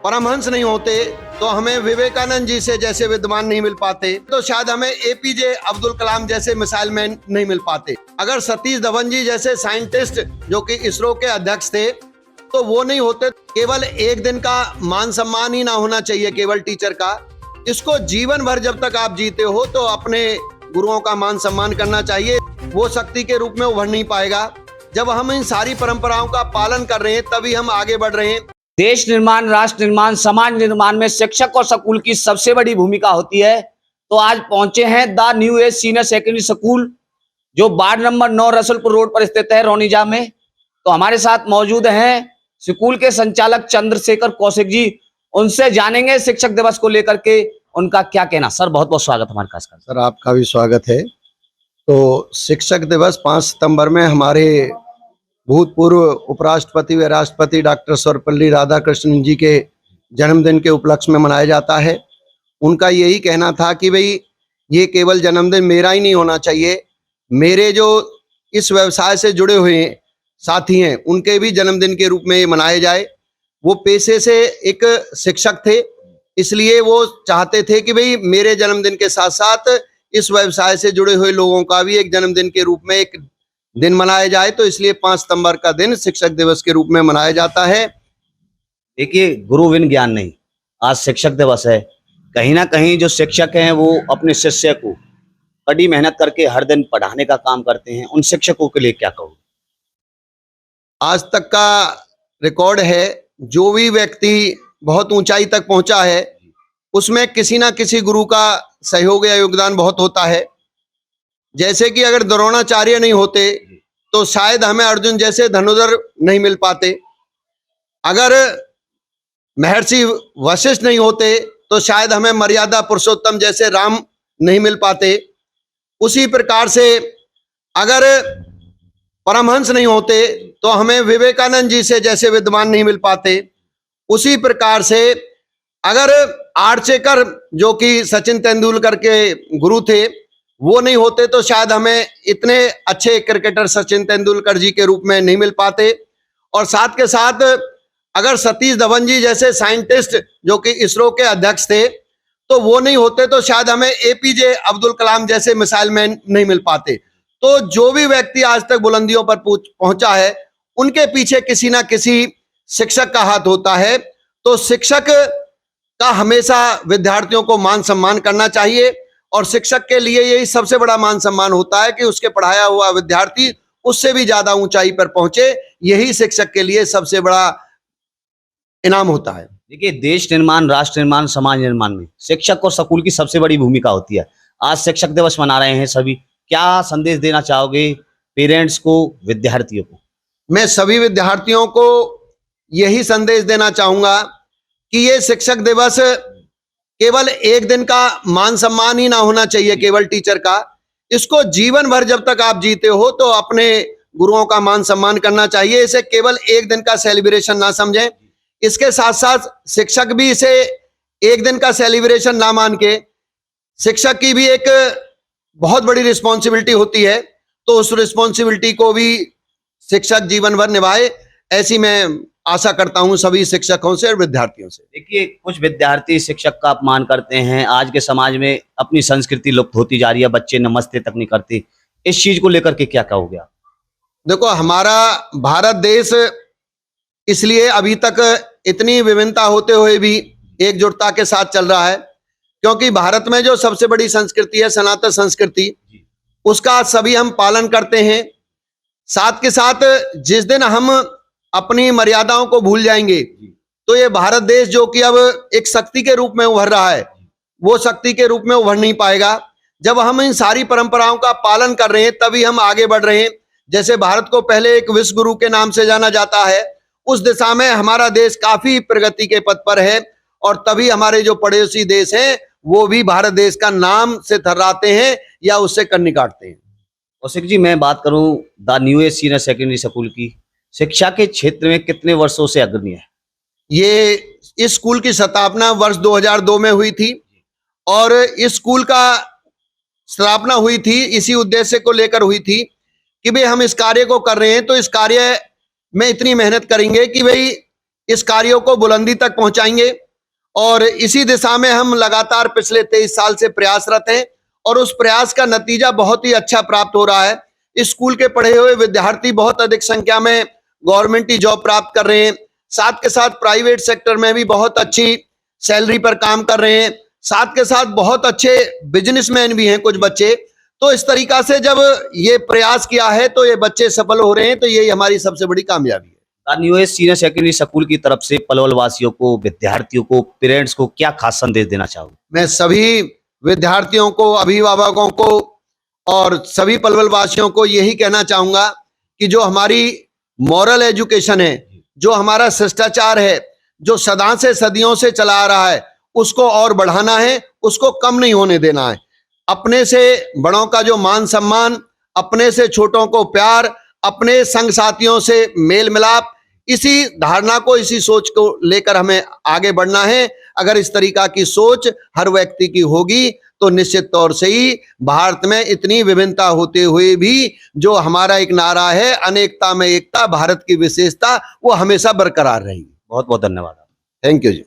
परमहंस नहीं होते तो हमें विवेकानंद जी से जैसे विद्वान नहीं मिल पाते, तो शायद हमें एपीजे अब्दुल कलाम जैसे मिसाइल मैन नहीं मिल पाते। अगर सतीश धवन जी जैसे साइंटिस्ट जो कि इसरो के अध्यक्ष थे तो वो नहीं होते। केवल एक दिन का मान सम्मान ही ना होना चाहिए केवल टीचर का, इसको जीवन भर जब तक आप जीते हो तो अपने गुरुओं का मान सम्मान करना चाहिए। वो शक्ति के रूप में उभर नहीं पाएगा। जब हम इन सारी परंपराओं का पालन कर रहे हैं तभी हम आगे बढ़ रहे हैं। देश निर्माण, राष्ट्र निर्माण, समाज निर्माण में शिक्षक और स्कूल की सबसे बड़ी भूमिका होती है। तो आज पहुंचे हैं the new age senior secondary school जो वार्ड नंबर 9 रसुलपुर रोड पर स्थित है रोनिजा में। तो हमारे साथ मौजूद हैं स्कूल के संचालक चंद्रशेखर कौशिक जी। उनसे जानेंगे शिक्षक दिवस को लेकर के उनका क्या कहना। सर बहुत बहुत स्वागत हमारे पास। सर आपका भी स्वागत है। तो शिक्षक दिवस 5 सितंबर में हमारे भूतपूर्व उपराष्ट्रपति व राष्ट्रपति डॉक्टर सर्वपल्ली राधाकृष्णन जी के जन्मदिन के उपलक्ष्य में मनाया जाता है। उनका यही कहना था कि भाई ये केवल जन्मदिन मेरा ही नहीं होना चाहिए, मेरे जो इस व्यवसाय से जुड़े हुए साथी हैं उनके भी जन्मदिन के रूप में ये मनाया जाए। वो पेशे से एक शिक्षक थे, इसलिए वो चाहते थे कि भाई मेरे जन्मदिन के साथ साथ इस व्यवसाय से जुड़े हुए लोगों का भी एक जन्मदिन के रूप में एक दिन मनाया जाए। तो इसलिए 5 सितंबर का दिन शिक्षक दिवस के रूप में मनाया जाता है। देखिए, गुरु बिन ज्ञान नहीं, आज शिक्षक दिवस है। कहीं ना कहीं जो शिक्षक हैं वो अपने शिष्य को कड़ी मेहनत करके हर दिन पढ़ाने का काम करते हैं। उन शिक्षकों के लिए क्या कहूँ? आज तक का रिकॉर्ड है, जो भी व्यक्ति बहुत ऊंचाई तक पहुंचा है उसमें किसी ना किसी गुरु का सहयोग या योगदान बहुत होता है। जैसे कि अगर द्रोणाचार्य नहीं होते तो शायद हमें अर्जुन जैसे धनुर्धर नहीं मिल पाते। अगर महर्षि वशिष्ठ नहीं होते तो शायद हमें मर्यादा पुरुषोत्तम जैसे राम नहीं मिल पाते। उसी प्रकार से अगर परमहंस नहीं होते तो हमें विवेकानंद जी से जैसे विद्वान नहीं मिल पाते। उसी प्रकार से अगर आर्चेकर जो कि सचिन तेंदुलकर के गुरु थे वो नहीं होते तो शायद हमें इतने अच्छे क्रिकेटर सचिन तेंदुलकर जी के रूप में नहीं मिल पाते। और साथ के साथ अगर सतीश धवन जी जैसे साइंटिस्ट जो कि इसरो के अध्यक्ष थे तो वो नहीं होते तो शायद हमें एपीजे अब्दुल कलाम जैसे मिसाइल मैन नहीं मिल पाते। तो जो भी व्यक्ति आज तक बुलंदियों पर पहुंचा है उनके पीछे किसी ना किसी शिक्षक का हाथ होता है। तो शिक्षक का हमेशा विद्यार्थियों को मान सम्मान करना चाहिए और शिक्षक के लिए यही सबसे बड़ा मान सम्मान होता है कि उसके पढ़ाया हुआ विद्यार्थी उससे भी ज्यादा ऊंचाई पर पहुंचे। यही शिक्षक के लिए सबसे बड़ा इनाम होता है। देखिए, देश निर्माण, राष्ट्र निर्माण, समाज निर्माण में शिक्षक और स्कूल की सबसे बड़ी भूमिका होती है। आज शिक्षक दिवस मना रहे हैं सभी, क्या संदेश देना चाहोगे पेरेंट्स को, विद्यार्थियों को? मैं सभी विद्यार्थियों को यही संदेश देना चाहूंगा कि ये शिक्षक दिवस केवल एक दिन का मान सम्मान ही ना होना चाहिए केवल टीचर का, इसको जीवन भर जब तक आप जीते हो तो अपने गुरुओं का मान सम्मान करना चाहिए। इसे केवल एक दिन का सेलिब्रेशन ना समझें। इसके साथ साथ शिक्षक भी इसे एक दिन का सेलिब्रेशन ना मान के, शिक्षक की भी एक बहुत बड़ी रिस्पॉन्सिबिलिटी होती है, तो उस रिस्पॉन्सिबिलिटी को भी शिक्षक जीवन भर निभाए, ऐसी मैं आशा करता हूं सभी शिक्षकों से और विद्यार्थियों से। देखिए, कुछ विद्यार्थी शिक्षक का अपमान करते हैं। आज के समाज में अपनी संस्कृति लुप्त होती जा रही है, बच्चे नमस्ते तक नहीं करते। इस चीज को लेकर के क्या कहोगे आप? देखो, हमारा भारत देश इसलिए अभी तक इतनी विभिन्नता होते हुए भी एकजुटता के साथ चल रहा है क्योंकि भारत में जो सबसे बड़ी संस्कृति है सनातन संस्कृति, उसका सभी हम पालन करते हैं। साथ के साथ जिस दिन हम अपनी मर्यादाओं को भूल जाएंगे तो ये भारत देश जो कि अब एक शक्ति के रूप में उभर रहा है वो शक्ति के रूप में उभर नहीं पाएगा। जब हम इन सारी परंपराओं का पालन कर रहे हैं तभी हम आगे बढ़ रहे हैं। जैसे भारत को पहले एक विश्व गुरु के नाम से जाना जाता है, उस दिशा में हमारा देश काफी प्रगति के पथ पर है और तभी हमारे जो पड़ोसी देश हैं वो भी भारत देश का नाम से थर्राते हैं या उससे कन्नी काटते हैं। कौशिक जी, मैं बात करूं the new age senior secondary school की, शिक्षा के क्षेत्र में कितने वर्षों से अग्रणी है? ये इस स्कूल की स्थापना वर्ष 2002 में हुई थी और इस स्कूल का स्थापना हुई थी इसी उद्देश्य को लेकर हुई थी कि भाई हम इस कार्य को कर रहे हैं तो इस कार्य में इतनी मेहनत करेंगे कि भाई इस कार्यों को बुलंदी तक पहुंचाएंगे और इसी दिशा में हम लगातार पिछले 23 साल से प्रयासरत हैं और उस प्रयास का नतीजा बहुत ही अच्छा प्राप्त हो रहा है। इस स्कूल के पढ़े हुए विद्यार्थी बहुत अधिक संख्या में गवर्नमेंट की जॉब प्राप्त कर रहे हैं, साथ के साथ प्राइवेट सेक्टर में भी बहुत अच्छी सैलरी पर काम कर रहे हैं, साथ के साथ बहुत अच्छे बिजनेसमैन भी हैं कुछ बच्चे। तो इस तरीका से जब ये प्रयास किया है तो ये बच्चे सफल हो रहे हैं, तो यही हमारी सबसे बड़ी कामयाबी है। न्यू सीनियर सेकेंडरी स्कूल की तरफ से पलवल वासियों को, विद्यार्थियों को, पेरेंट्स को क्या खास संदेश देना चाहोगे? मैं सभी विद्यार्थियों को, अभिभावकों को और सभी पलवल वासियों को यही कहना चाहूंगा कि जो हमारी मॉरल एजुकेशन है, जो हमारा शिष्टाचार है, जो सदा से सदियों से चला आ रहा है, उसको और बढ़ाना है, उसको कम नहीं होने देना है। अपने से बड़ों का जो मान सम्मान, अपने से छोटों को प्यार, अपने संग साथियों से मेल मिलाप, इसी धारणा को, इसी सोच को लेकर हमें आगे बढ़ना है। अगर इस तरीका की सोच हर व्यक्ति की होगी तो निश्चित तौर से ही भारत में इतनी विभिन्नता होते हुए भी जो हमारा एक नारा है, अनेकता में एकता, भारत की विशेषता, वो हमेशा बरकरार रहेगी। बहुत बहुत धन्यवाद। थैंक यू जी।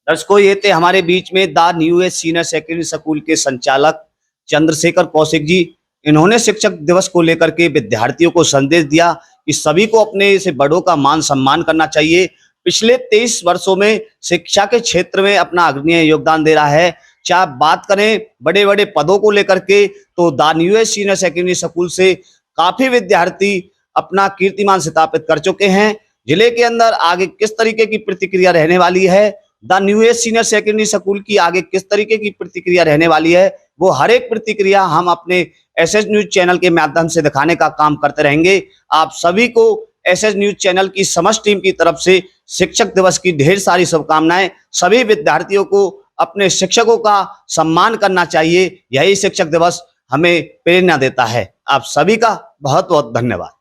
दर्शकों, ये थे हमारे बीच में the new age senior secondary school के संचालक चंद्रशेखर कौशिक जी। इन्होंने शिक्षक दिवस को लेकर के विद्यार्थियों को संदेश दिया कि सभी को अपने से बड़ों का मान सम्मान करना चाहिए। पिछले 23 वर्षों में शिक्षा के क्षेत्र में अपना अग्रणी योगदान दे रहा है। चाहे बात करें बड़े बड़े पदों को लेकर के, तो the new age senior secondary school से काफी विद्यार्थी अपना कीर्तिमान स्थापित कर चुके हैं। जिले के अंदर आगे किस तरीके की प्रतिक्रिया रहने वाली है, the new age senior secondary school की आगे किस तरीके की प्रतिक्रिया रहने वाली है, वो हर एक प्रतिक्रिया हम अपने एसएस न्यूज चैनल के माध्यम से दिखाने का काम करते रहेंगे। आप सभी को एसएस न्यूज चैनल की समस्त टीम की तरफ से शिक्षक दिवस की ढेर सारी शुभकामनाएं। सभी विद्यार्थियों को अपने शिक्षकों का सम्मान करना चाहिए, यही शिक्षक दिवस हमें प्रेरणा देता है। आप सभी का बहुत बहुत धन्यवाद।